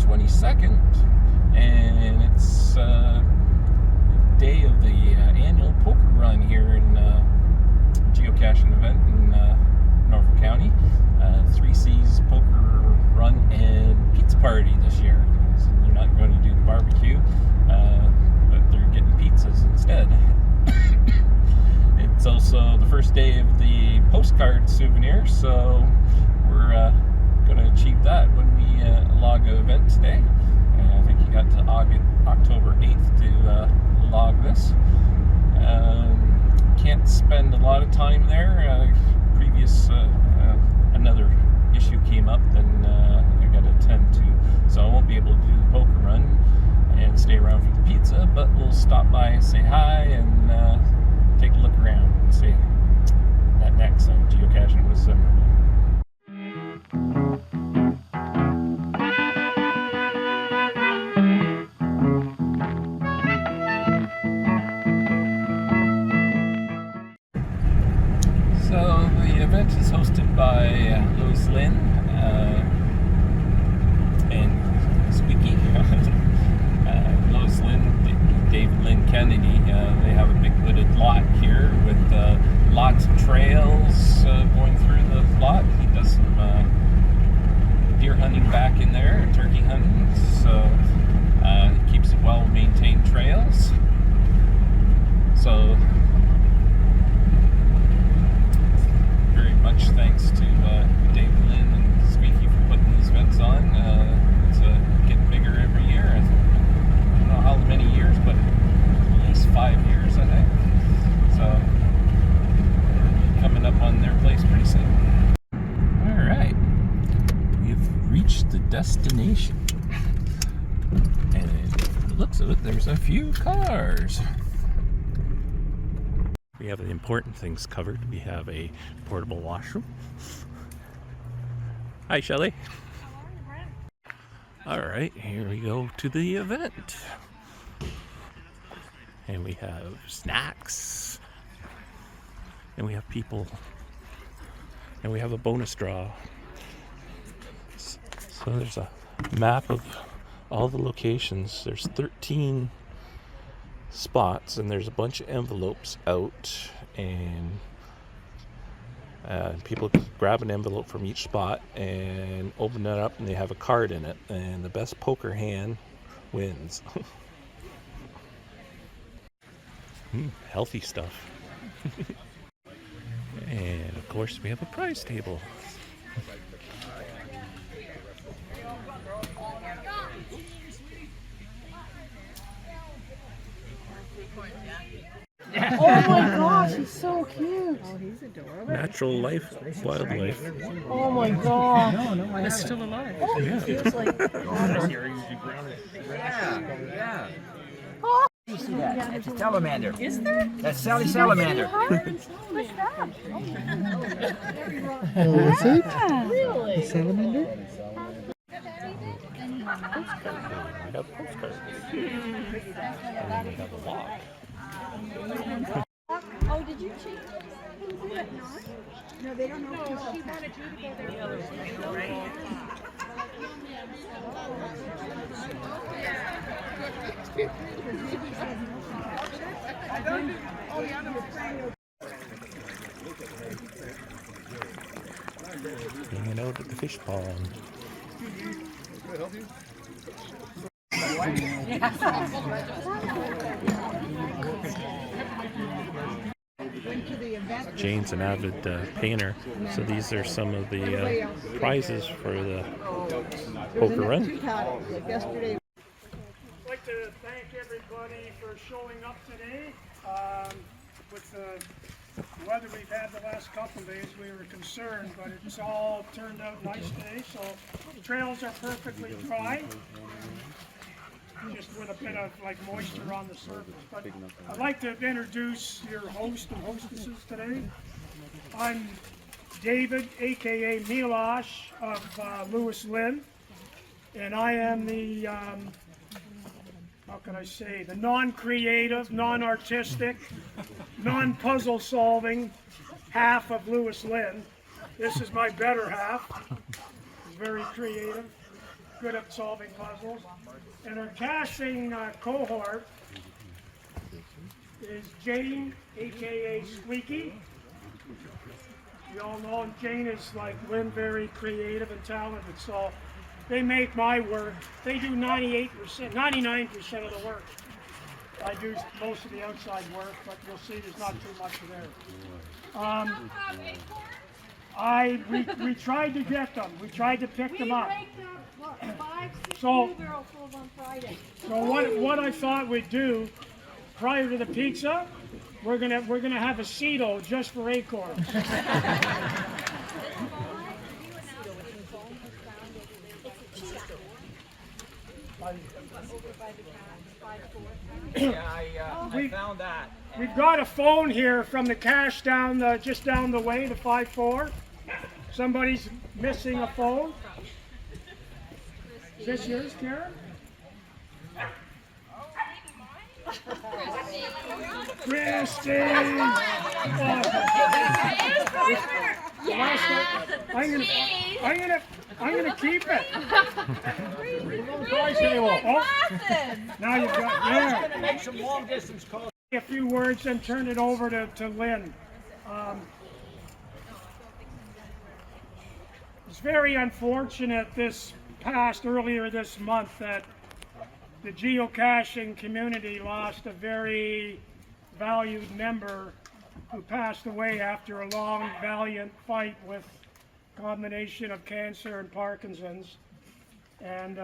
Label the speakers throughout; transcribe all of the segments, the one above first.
Speaker 1: 22nd, and it's the day of the annual poker run here in Geocaching event in Norfolk County. 3C's poker run and pizza party this year. So they're not going to do the barbecue, but they're getting pizzas instead. It's also the first day of the postcard souvenir, so we're going to achieve that when we log an event today. And I think you got to October 8th to log this. Can't spend a lot of time there. Another issue came up, and I got to attend to, so I won't be able to do the poker run and stay around for the pizza, but we'll stop by and say hi and take a look around and see that next on Geocaching with Simrebel. So the event is hosted by Lynn and Squeeky. Lynn, David Lynn Kennedy, they have a big wooded lot here with lots of trails going through the lot. He does some deer hunting back in there, turkey hunting, so he keeps well-maintained trails. So very much thanks to David Lynn and Squeeky for putting these events on. It's getting bigger every year. I don't know how many years, but at least 5 years, I think. So coming up on their place pretty soon. All right, we've reached the destination, and from the looks of it, there's a few cars. We have the important things covered. We have a portable washroom. Hi, Shelley. All right, here we go to the event. And we have snacks. And we have people. And we have a bonus draw. So there's a map of all the locations. There's 13 spots, and there's a bunch of envelopes out, and people grab an envelope from each spot and open it up, and they have a card in it, and the best poker hand wins. Healthy stuff. And of course we have a prize table.
Speaker 2: Oh my gosh, he's so cute.
Speaker 3: Oh, he's adorable.
Speaker 1: Natural life, wildlife.
Speaker 2: Oh my god.
Speaker 3: No, it's still alive.
Speaker 2: Oh,
Speaker 1: Yeah.
Speaker 2: he feels like...
Speaker 4: Yeah. You see that? It's a salamander.
Speaker 2: Is there?
Speaker 4: That's Sally Salamander.
Speaker 2: What's that?
Speaker 3: Oh, is it?
Speaker 2: Really?
Speaker 3: A salamander?
Speaker 1: I got postcards. And then we have a lock.
Speaker 2: Oh, did you cheat? No, they don't know. No, she wanted you to go there.
Speaker 1: Hanging out at the fish pond. Jane's an avid painter, so these are some of the prizes for the poker run.
Speaker 5: I'd like to thank everybody for showing up today. With the weather we've had the last couple of days, we were concerned, but it's all turned out nice today. So the trails are perfectly dry, just with a bit of like moisture on the surface. But I'd like to introduce your host and hostesses today. I'm David, aka Milosh of louislynn, and I am the how can I say, the non-creative, non-artistic, non-puzzle solving half of louislynn. This is my better half. It's very creative. good at solving puzzles. And our caching cohort is Jane, aka Squeeky. You all know Jane is like Lynn, very creative and talented, so they make my work. They do 98%, 99% of the work. I do most of the outside work, but you'll see there's not too much there. We tried to get them. We tried to pick them up. So what I thought we'd do prior to the pizza, we're gonna have a Cedo just for acorns.
Speaker 4: I found that.
Speaker 5: We've got a phone here from the cache just down the way, the 5-4. Somebody's missing a phone. Is this yours, Karen? Christy! I'm gonna keep it. Now you've got
Speaker 4: Make some long distance calls.
Speaker 5: a few words and turn it over to Lynn. It's very unfortunate earlier this month that the geocaching community lost a very valued member who passed away after a long, valiant fight with a combination of cancer and Parkinson's. And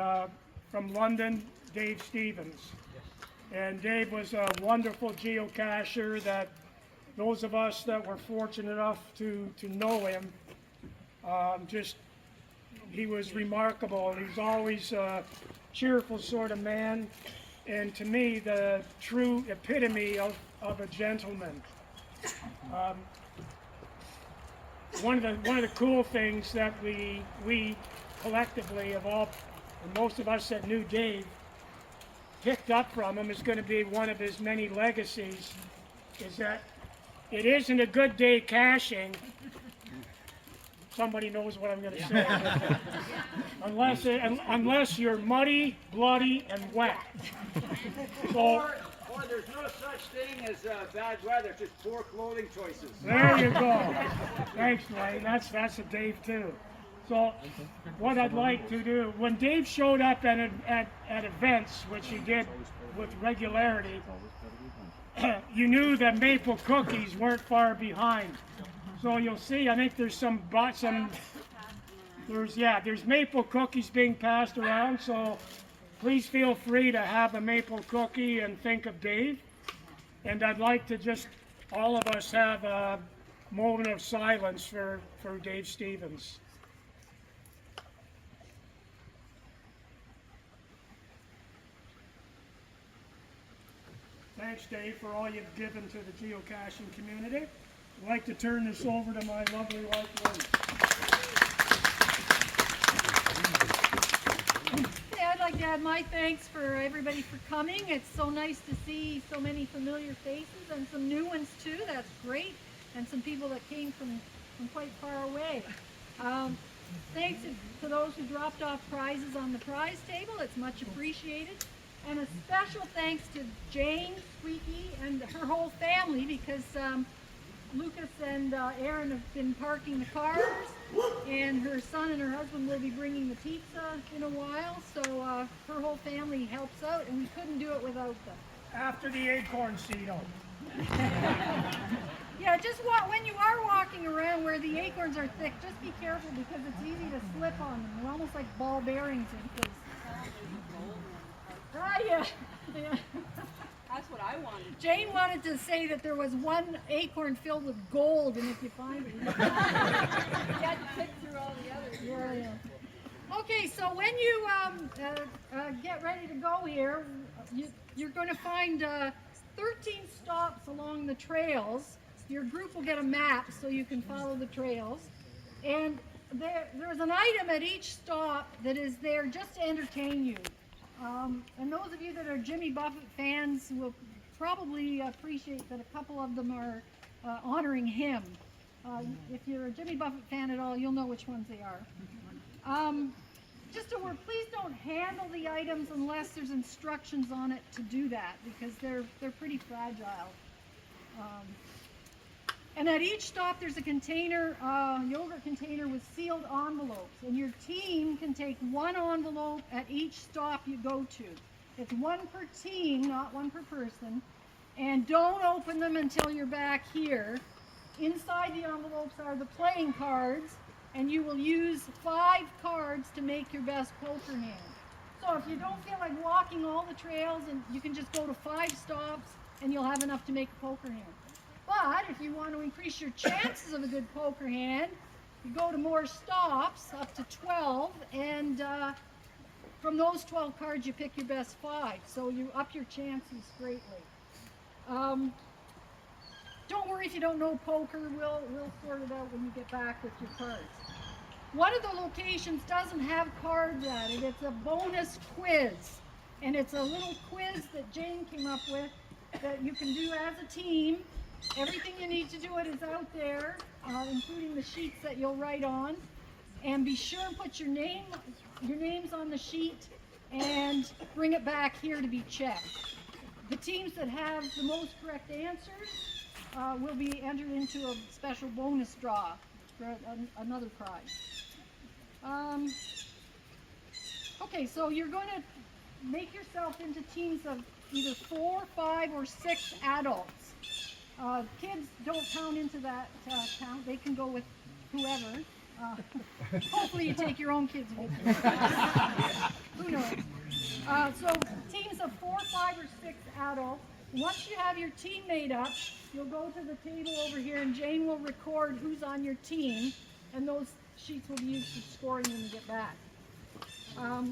Speaker 5: from London, DNStephens. And Dave was a wonderful geocacher that those of us that were fortunate enough to know him, he was remarkable. He was always a cheerful sort of man, and to me, the true epitome of a gentleman. One of the cool things that we collectively and most of us that knew Dave picked up from him is going to be one of his many legacies, is that it isn't a good day caching. Somebody knows what I'm going to say. unless you're muddy, bloody, and wet. So,
Speaker 4: Or there's no such thing as bad weather, just poor clothing choices.
Speaker 5: there you go. Thanks, Lynn. That's a Dave too. So, what I'd like to do, when Dave showed up at events, which he did with regularity, you knew that maple cookies weren't far behind. So you'll see, I think there's there's maple cookies being passed around, so please feel free to have a maple cookie and think of Dave. And I'd like to just, all of us have a moment of silence for DNStephens. Thanks, Dave, for all you've given to the geocaching community. I'd like to turn this over to my lovely wife, Lynn.
Speaker 2: Yeah, I'd like to add my thanks for everybody for coming. It's so nice to see so many familiar faces and some new ones too. That's great. And some people that came from quite far away. Thanks to those who dropped off prizes on the prize table. It's much appreciated. And a special thanks to Jane, Squeeky, and her whole family, because Lucas and Aaron have been parking the cars, and her son and her husband will be bringing the pizza in a while, so her whole family helps out, and we couldn't do it without them.
Speaker 5: After the acorn Cedo.
Speaker 2: Yeah, when you are walking around where the acorns are thick, just be careful because it's easy to slip on them. They're almost like ball bearings in places. Yeah.
Speaker 6: That's what I wanted.
Speaker 2: Jane wanted to say that there was one acorn filled with gold, and if you find it,
Speaker 6: You had to pick through all the others.
Speaker 2: yeah. Okay, so when you get ready to go here, you're going to find 13 stops along the trails. Your group will get a map so you can follow the trails. And there's an item at each stop that is there just to entertain you. And those of you that are Jimmy Buffett fans will probably appreciate that a couple of them are honoring him. If you're a Jimmy Buffett fan at all, you'll know which ones they are. just a word, please don't handle the items unless there's instructions on it to do that, because they're pretty fragile. And at each stop there's a container, yogurt container with sealed envelopes, and your team can take one envelope at each stop you go to. It's one per team, not one per person, and don't open them until you're back here. Inside the envelopes are the playing cards, and you will use 5 cards to make your best poker hand. So if you don't feel like walking all the trails, and you can just go to 5 stops and you'll have enough to make a poker hand. But if you want to increase your chances of a good poker hand, you go to more stops, up to 12, and from those 12 cards you pick your best 5, so you up your chances greatly. Don't worry if you don't know poker, we'll sort it out when you get back with your cards. One of the locations doesn't have cards at it. It's a bonus quiz, and it's a little quiz that Jane came up with that you can do as a team. Everything you need to do it is out there, including the sheets that you'll write on. And be sure and put your names on the sheet and bring it back here to be checked. The teams that have the most correct answers will be entered into a special bonus draw for another prize. Okay, so you're going to make yourself into teams of either 4, 5, or 6 adults. Kids don't count into that count. They can go with whoever. Hopefully you take your own kids with you. Who knows? So teams of 4, 5, or 6 adults. Once you have your team made up, you'll go to the table over here and Jane will record who's on your team, and those sheets will be used for scoring when you get back.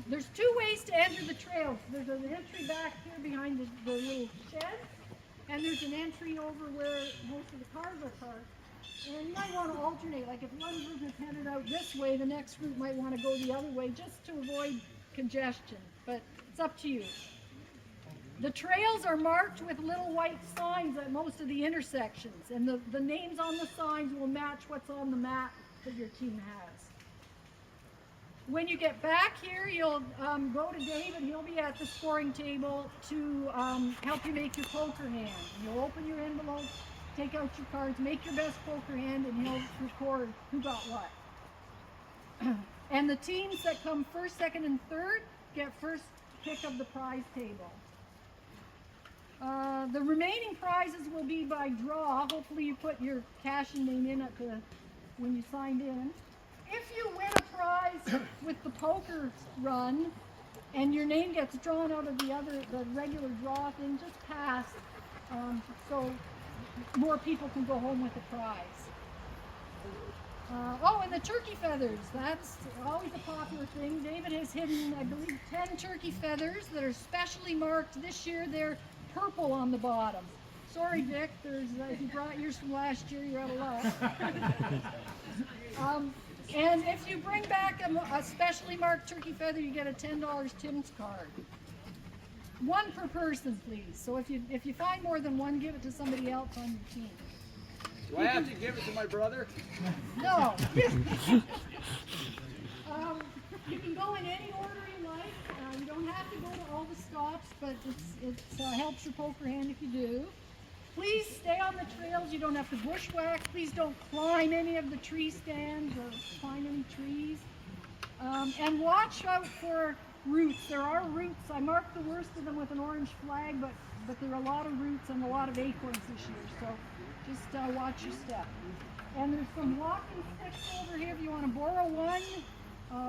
Speaker 2: There's 2 ways to enter the trails. There's an entry back here behind the little shed, and there's an entry over where most of the cars are parked. And you might want to alternate, like if one group is headed out this way, the next group might want to go the other way just to avoid congestion, but it's up to you. The trails are marked with little white signs at most of the intersections, and the names on the signs will match what's on the map that your team has. When you get back here, you'll go to Dave, and he'll be at the scoring table to help you make your poker hand. You'll open your envelope, take out your cards, make your best poker hand, and he'll record who got what. And the teams that come first, second, and third get first pick of the prize table. The remaining prizes will be by draw. Hopefully you put your cashing name in when you signed in. If you win a prize with the poker run and your name gets drawn out of the regular draw thing, just pass so more people can go home with a prize. And the turkey feathers, that's always a popular thing. David has hidden, I believe, 10 turkey feathers that are specially marked. This year they're purple on the bottom. Sorry, Vic, if you brought yours from last year, you're out of luck. And if you bring back a specially marked turkey feather, you get a $10 Tim's card. 1 per person, please. So if you find more than 1, give it to somebody else on your team.
Speaker 4: Do I have to give it to my brother?
Speaker 2: No. You can go in any order you like. You don't have to go to all the stops, but it helps your poker hand if you do. Please stay on the trails. You don't have to bushwhack. Please don't climb any of the tree stands or climb any trees. And watch out for roots. There are roots. I marked the worst of them with an orange flag, but there are a lot of roots and a lot of acorns this year. So just watch your step. And there's some walking sticks over here if you want to borrow one,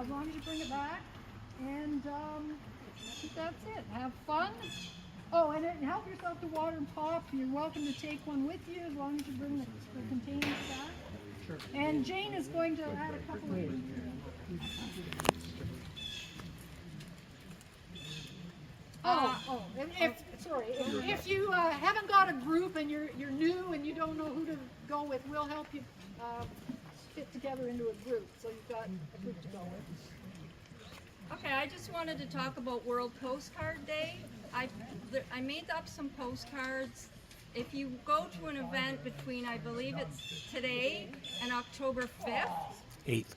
Speaker 2: as long as you bring it back. And I think that's it. Have fun. Oh, and help yourself to water and pop. You're welcome to take one with you as long as you bring the containers back. Sure. And Jane is going to add a couple of things. If you haven't got a group and you're new and you don't know who to go with, we'll help you fit together into a group, so you've got a group to go with.
Speaker 6: Okay, I just wanted to talk about World Postcard Day. I made up some postcards. If you go to an event between, I believe it's today and October 5th,
Speaker 3: 8th,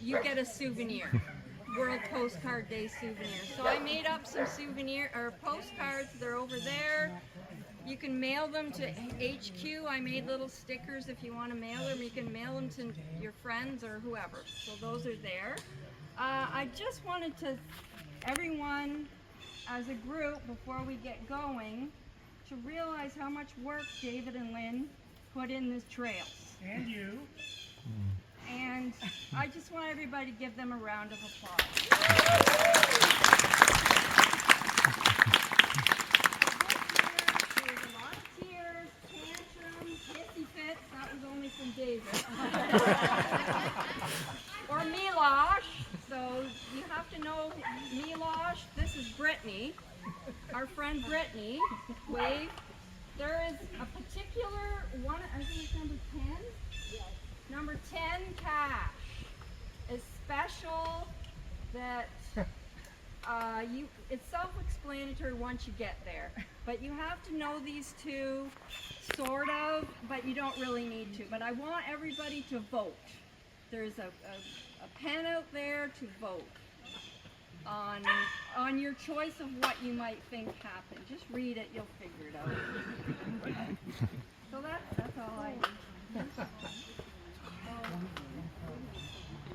Speaker 6: you get a souvenir. World Postcard Day souvenirs. So I made up some postcards. They're over there. You can mail them to HQ. I made little stickers if you want to mail them. You can mail them to your friends or whoever. So those are there. I just wanted to, everyone as a group, before we get going, to realize how much work David and Lynn put in the trails.
Speaker 5: And you.
Speaker 6: And I just want everybody to give them a round of applause. There's a lot of tears, tantrums, hissy fits. That was only from David. Or Milosh. So you have to know Milosh. This is Brittany, our friend Brittany. Wave. There is a particular one, I think it's number 10. Yes. Number 10 cache is special that it's self-explanatory once you get there. But you have to know these two, sort of, but you don't really need to. But I want everybody to vote. There's a pen out there to vote on your choice of what you might think happened. Just read it, you'll figure it out. So that's all I need.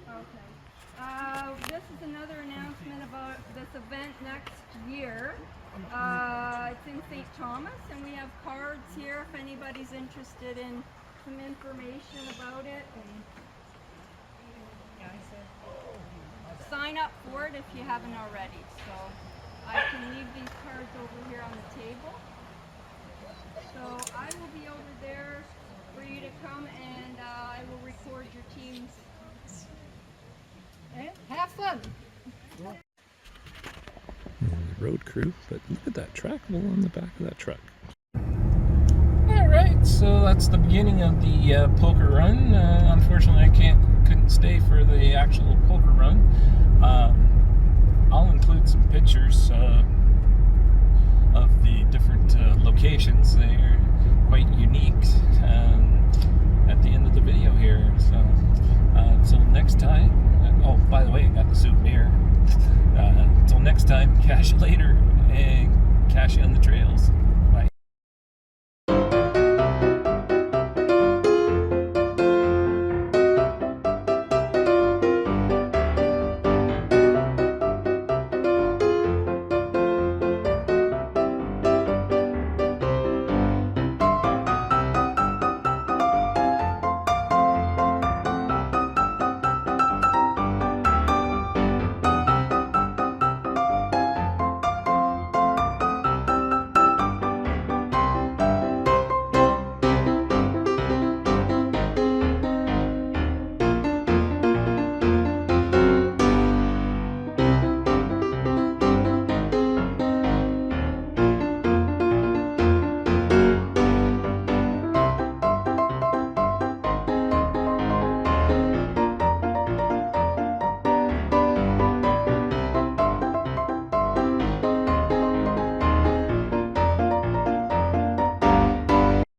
Speaker 6: Okay. This is another announcement about this event next year. It's in St. Thomas, and we have cards here if anybody's interested in some information about it. And sign up for it if you haven't already. So I can leave these cards over here on the table. So I will be over there for you to come, and I will record your teams.
Speaker 2: And have fun.
Speaker 1: Road crew, but look at that trackable on the back of that truck. Alright, so that's the beginning of the poker run. Unfortunately, I couldn't stay for the actual poker run. I'll include some pictures of the different locations. They're quite unique at the end of the video here. So until next time, oh, by the way, I got the souvenir. Until next time, cash later and cash on the trails.